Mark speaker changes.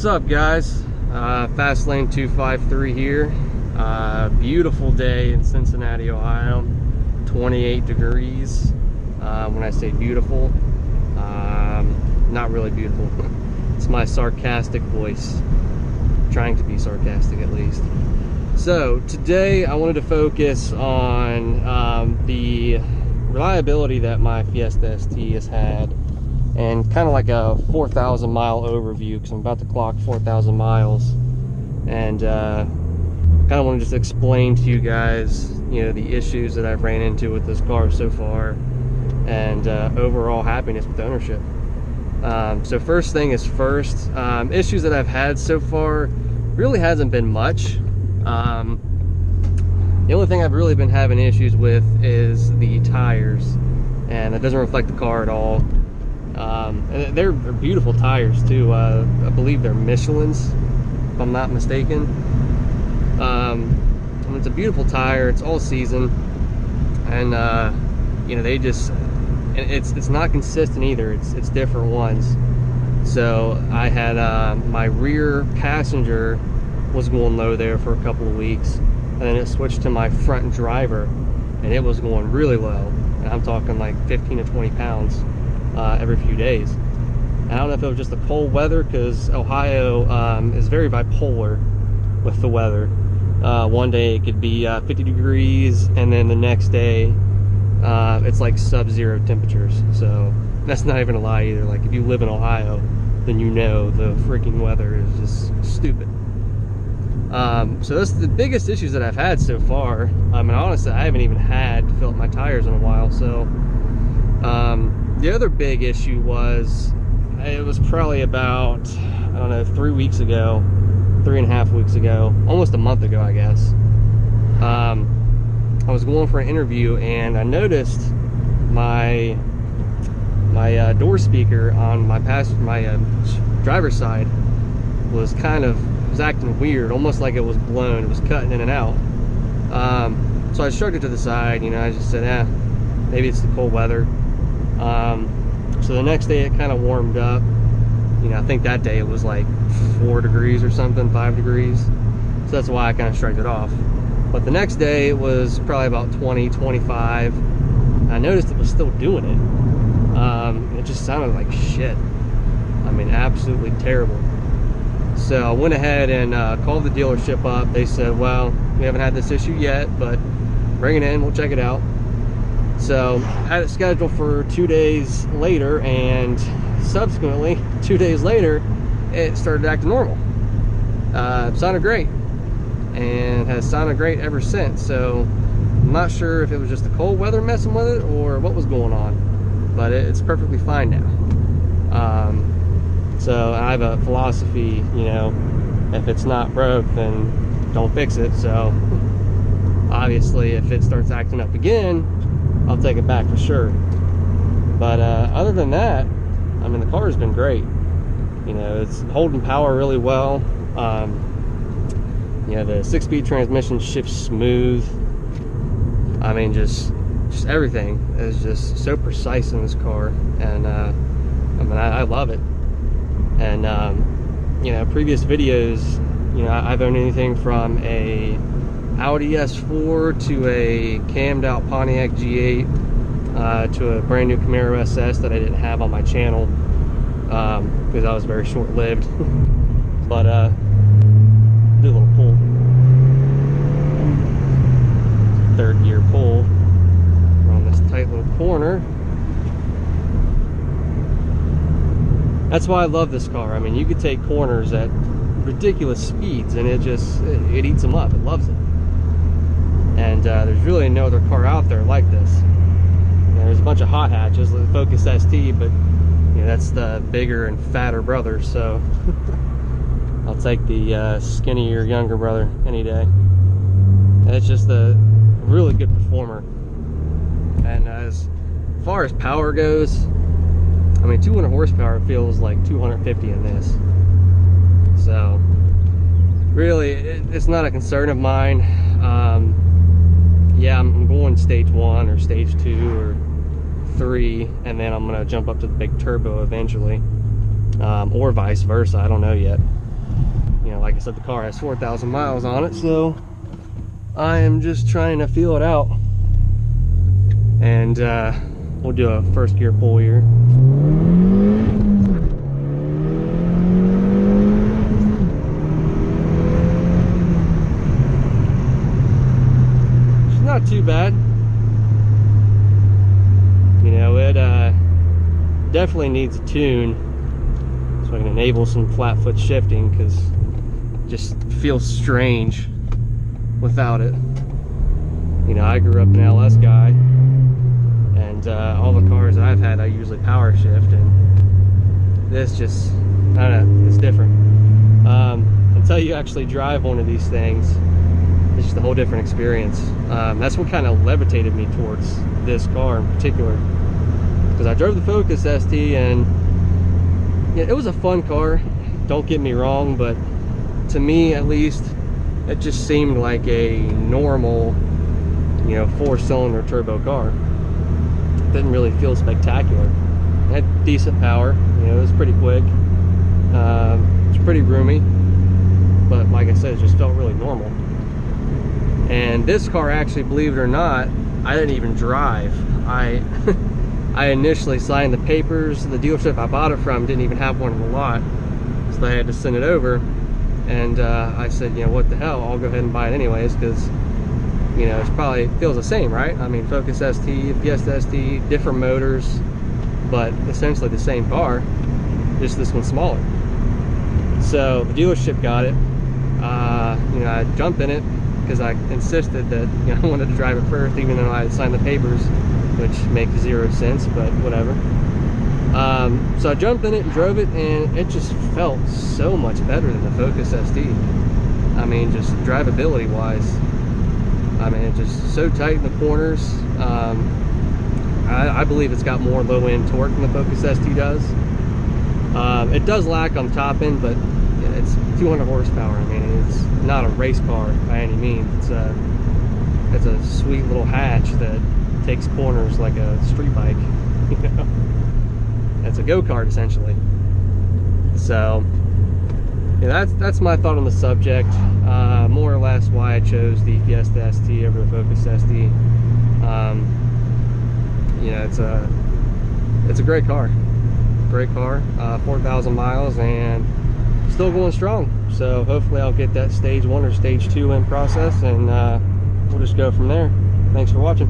Speaker 1: up, guys? Fast Lane 253 here. Beautiful day in Cincinnati, Ohio. 28 degrees. When I say beautiful, not really beautiful. It's my sarcastic voice. Trying to be sarcastic, at least. So today I wanted to focus on the reliability that my Fiesta ST has had, and kind of like a 4,000 mile overview, because I'm about to clock 4,000 miles, and kind of want to just explain to you guys, you know, the issues that I've ran into with this car so far, and overall happiness with ownership. So first thing is first, issues that I've had so far really hasn't been much. The only thing I've really been having issues with is the tires, and that doesn't reflect the car at all. And they're beautiful tires too. I believe they're Michelin's, if I'm not mistaken. And it's a beautiful tire. It's all season, and you know, they just, it's not consistent either. It's different ones. So I had my rear passenger was going low there for a couple of weeks, and then it switched to my front driver, and it was going really low, and I'm talking like 15 to 20 pounds every few days. And I don't know if it was just the cold weather, because Ohio is very bipolar with the weather. One day it could be 50 degrees, and then the next day it's like sub-zero temperatures. So that's not even a lie either. Like, if you live in Ohio, then you know the freaking weather is just stupid. So that's the biggest issues that I've had so far. And honestly, I haven't even had to fill up my tires in a while. So the other big issue was, it was probably about, I don't know, 3 weeks ago, 3.5 weeks ago, almost a month ago, I guess. I was going for an interview, and I noticed my door speaker on my driver's side was acting weird, almost like it was blown. It was cutting in and out. So I shrugged it to the side, you know. I just said, maybe it's the cold weather. So the next day it kind of warmed up. You know, I think that day it was like 4 degrees or something, 5 degrees. So that's why I kind of shrugged it off. But the next day it was probably about 20, 25. I noticed it was still doing it. It just sounded like shit. I mean, absolutely terrible. So I went ahead and called the dealership up. They said, well, we haven't had this issue yet, but bring it in, we'll check it out. So I had it scheduled for 2 days later, and subsequently 2 days later it started acting normal. It sounded great, and has sounded great ever since. So I'm not sure if it was just the cold weather messing with it or what was going on, but it's perfectly fine now. So I have a philosophy, you know, if it's not broke, then don't fix it. So obviously if it starts acting up again, I'll take it back for sure. But other than that, I mean, the car has been great. You know, it's holding power really well. You know, the 6-speed transmission shifts smooth. I mean, just everything is just so precise in this car, and I mean, I love it. And you know, previous videos, you know, I've owned anything from a Audi S4 to a cammed out Pontiac G8 to a brand new Camaro SS that I didn't have on my channel because I was very short-lived. But do a little pull, 3rd gear pull around this tight little corner. That's why I love this car. I mean, you could take corners at ridiculous speeds, and it eats them up. It loves it. And there's really no other car out there like this. You know, there's a bunch of hot hatches, the Focus ST, but you know, that's the bigger and fatter brother. So I'll take the skinnier, younger brother any day. And it's just a really good performer. And as far as power goes, I mean, 200 horsepower feels like 250 in this. So really, it's not a concern of mine. Yeah, I'm going stage 1 or stage 2 or 3, and then I'm gonna jump up to the big turbo eventually, or vice versa. I don't know yet. you know, like I said, the car has 4,000 miles on it, so I am just trying to feel it out. And we'll do a first gear pull here. It's not too bad. You know, it definitely needs a tune so I can enable some flat foot shifting, because it just feels strange without it. You know, I grew up an LS guy, and all the cars that I've had I usually power shift, and this just, I don't know, it's different. Until you actually drive one of these things, it's just a whole different experience. That's what kind of levitated me towards this car in particular, because I drove the Focus ST, and yeah, it was a fun car, don't get me wrong, but to me at least, it just seemed like a normal, you know, 4-cylinder turbo car. It didn't really feel spectacular. It had decent power, you know, it was pretty quick. It was pretty roomy, but like I said, it just felt really normal. And this car, actually, believe it or not, I didn't even drive. I initially signed the papers. The dealership I bought it from didn't even have one in the lot, so I had to send it over. And I said, you know, what the hell, I'll go ahead and buy it anyways, because, you know, it's probably feels the same, right? I mean, Focus ST, Fiesta ST, different motors, but essentially the same car, just this one's smaller. So the dealership got it. You know, I jumped in it because I insisted that, you know, I wanted to drive it first, even though I had signed the papers, which makes 0 sense, but whatever. So I jumped in it and drove it, and it just felt so much better than the Focus ST. I mean, just drivability wise, I mean, it's just so tight in the corners. I believe it's got more low end torque than the Focus ST does. It does lack on the top end, but it's 200 horsepower. I mean, it's not a race car by any means. It's a sweet little hatch that takes corners like a street bike. You know, it's a go-kart essentially. So yeah, that's my thought on the subject. More or less why I chose the Fiesta ST over the Focus ST. You know, it's a great car. 4,000 miles and still going strong. So hopefully I'll get that stage 1 or stage 2 in process, and we'll just go from there. Thanks for watching.